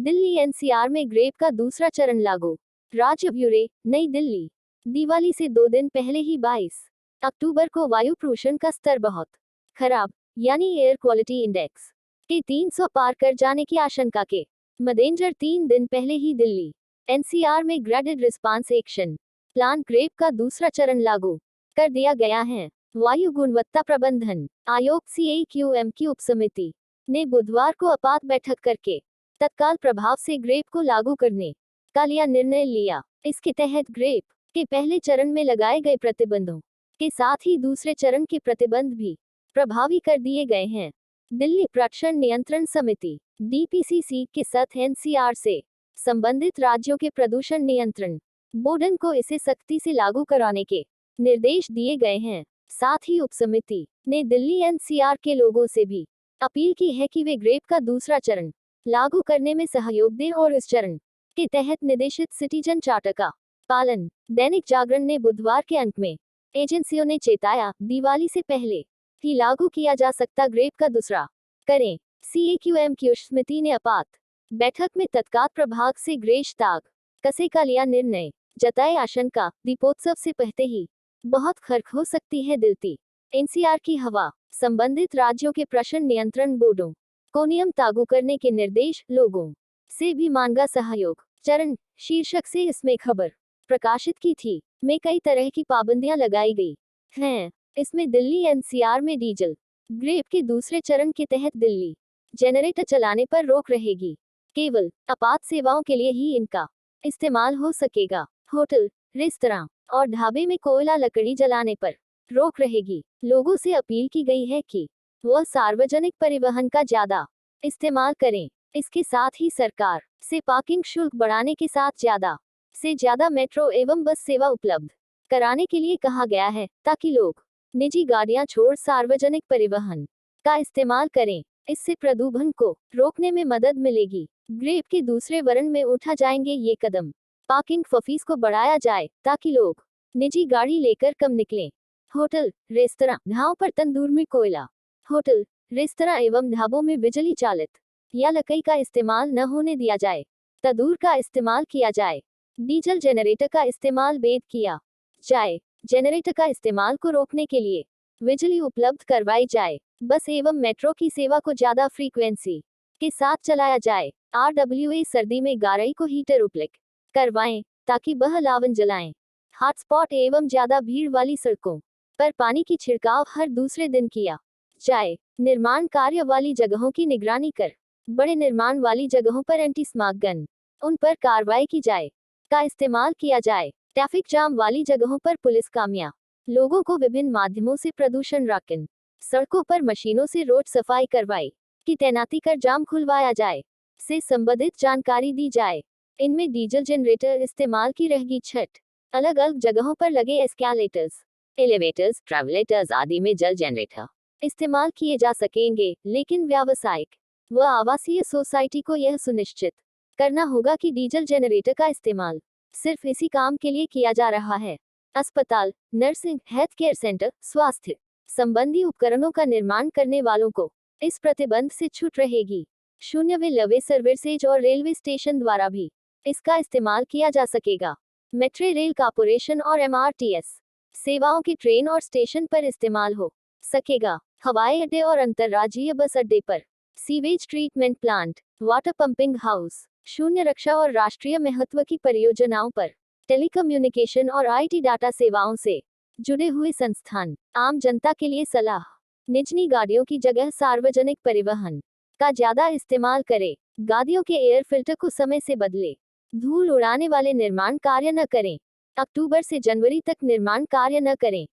Delhi NCR में grep का दूसरा चरण लागू। राज्य ब्यूरो, नई दिल्ली। दिवाली से 2 दिन पहले ही 22 अक्टूबर को वायु प्रदूषण का स्तर बहुत खराब, यानी एयर क्वालिटी इंडेक्स के 300 पार कर जाने की आशंका के मद्देनजर 3 दिन पहले ही दिल्ली एनसीआर में graded response action plan GRAP का दूसरा चरण लागू कर दिया गया है। वायु गुणवत्ता प्रबंधन आयोग CAQM की उपसमिति ने बुधवार को आपात बैठक करके तत्काल प्रभाव से ग्रेप को लागू करने का निर्णय लिया। इसके तहत ग्रेप के पहले चरण में लगाए गए प्रतिबंधों के साथ ही दूसरे चरण के प्रतिबंध भी प्रभावी कर दिए गए हैं। दिल्ली प्रदूषण नियंत्रण समिति DPCC के साथ एनसीआर से संबंधित राज्यों के प्रदूषण नियंत्रण बोर्डन को इसे सख्ती से लागू कराने के निर्देश दिए गए हैं। साथ ही उपसमिति ने दिल्ली एनसीआर के लोगों से भी अपील की है कि वे ग्रेप का दूसरा चरण लागू करने में सहयोग दें और इस चरण के तहत निर्देशित सिटीजन चार्टर का पालन। दैनिक जागरण ने बुधवार के अंत में एजेंसियों ने चेताया, दिवाली से पहले ही लागू किया जा सकता ग्रेप का दूसरा करें। CAQM की उपसमिति ने आपात बैठक में तत्काल प्रभाव से ग्रेश ताक कसे का लिया निर्णय, जताए आशंका, दीपोत्सव से पहले ही बहुत खर्च हो सकती है दिल्ली एनसीआर की हवा। संबंधित राज्यों के प्रदूषण नियंत्रण बोर्डों को नियम लागू करने के निर्देश, लोगों से भी मांगा सहयोग। चरण शीर्षक से इसमें खबर प्रकाशित की थी में कई तरह की पाबंदियां लगाई गई हैं। इसमें दिल्ली एनसीआर में डीजल ग्रेप के दूसरे चरण के तहत दिल्ली जनरेटर चलाने पर रोक रहेगी। केवल आपात सेवाओं के लिए ही इनका इस्तेमाल हो सकेगा। होटल, रेस्तरां और ढाबे में कोयला लकड़ी जलाने पर रोक रहेगी। लोगों से अपील की गई है कि वह सार्वजनिक परिवहन का ज्यादा इस्तेमाल करें। इसके साथ ही सरकार से पार्किंग शुल्क बढ़ाने के साथ ज्यादा से ज्यादा मेट्रो एवं बस सेवा उपलब्ध कराने के लिए कहा गया है, ताकि लोग निजी गाड़ियां छोड़ सार्वजनिक परिवहन का इस्तेमाल करें। इससे प्रदूषण को रोकने में मदद मिलेगी। ग्रेप के दूसरे वरण में उठा जाएंगे ये कदम। पार्किंग फीस को बढ़ाया जाए ताकि लोग निजी गाड़ी लेकर कम निकलें। होटल, रेस्तरां, ढाबों पर तंदूर में कोयला, होटल, रेस्तरां एवं ढाबों में बिजली चालित या लकड़ी का इस्तेमाल न होने दिया जाए। तंदूर का इस्तेमाल किया जाए। डीजल जनरेटर का इस्तेमाल बैन किया जाए। जनरेटर का इस्तेमाल को रोकने के लिए बिजली उपलब्ध करवाई जाए। बस एवं मेट्रो की सेवा को ज्यादा फ्रीक्वेंसी के साथ चलाया जाए। RWA सर्दी में गाड़ी को हीटर उपलब्ध करवाएं ताकि वह लावन जलाएं। हॉटस्पॉट एवं ज्यादा भीड़ वाली सड़कों पर पानी की छिड़काव हर दूसरे दिन किया जाए। निर्माण कार्य वाली जगहों की निगरानी कर बड़े निर्माण वाली जगहों पर एंटी स्मॉग गन उन पर कार्रवाई की जाए का इस्तेमाल किया जाए। ट्रैफिक जाम वाली जगहों पर पुलिस कामिया लोगों को विभिन्न माध्यमों से प्रदूषण रोकने, सड़कों पर मशीनों से रोड सफाई करवाई की तैनाती कर जाम खुलवाया जाए से संबंधित जानकारी दी जाए। इनमें डीजल जनरेटर इस्तेमाल की रहेगी छठ। अलग अलग जगहों पर लगे एस्केलेटर्स, एलिवेटर्स, ट्रैवलेटर्स आदि में जल जनरेटर इस्तेमाल किए जा सकेंगे, लेकिन व्यावसायिक व आवासीय सोसाइटी को यह सुनिश्चित करना होगा कि डीजल जनरेटर का इस्तेमाल सिर्फ इसी काम के लिए किया जा रहा है। अस्पताल, नर्सिंग, हेल्थ केयर सेंटर, स्वास्थ्य संबंधी उपकरणों का निर्माण करने वालों को इस प्रतिबंध से छूट रहेगी। शून्य व लवे सर्विसेज और रेलवे स्टेशन द्वारा भी इसका इस्तेमाल किया जा सकेगा। मेट्रो रेल कॉर्पोरेशन और MRTS सेवाओं की ट्रेन और स्टेशन पर इस्तेमाल हो सकेगा। हवाई अड्डे और अंतर्राज्यीय बस अड्डे पर sewage treatment plant, water pumping house, शून्य रक्षा और राष्ट्रीय महत्व की परियोजनाओं पर टेलीकम्युनिकेशन और IT डाटा सेवाओं से जुड़े हुए संस्थान आम जनता के लिए सलाह। निजी गाड़ियों की जगह सार्वजनिक परिवहन का ज्यादा इस्तेमाल करें। गाड़ियों के एयर फिल्टर को समय से बदले। धूल उड़ाने वाले निर्माण कार्य न करें। अक्टूबर से जनवरी तक निर्माण कार्य न करें।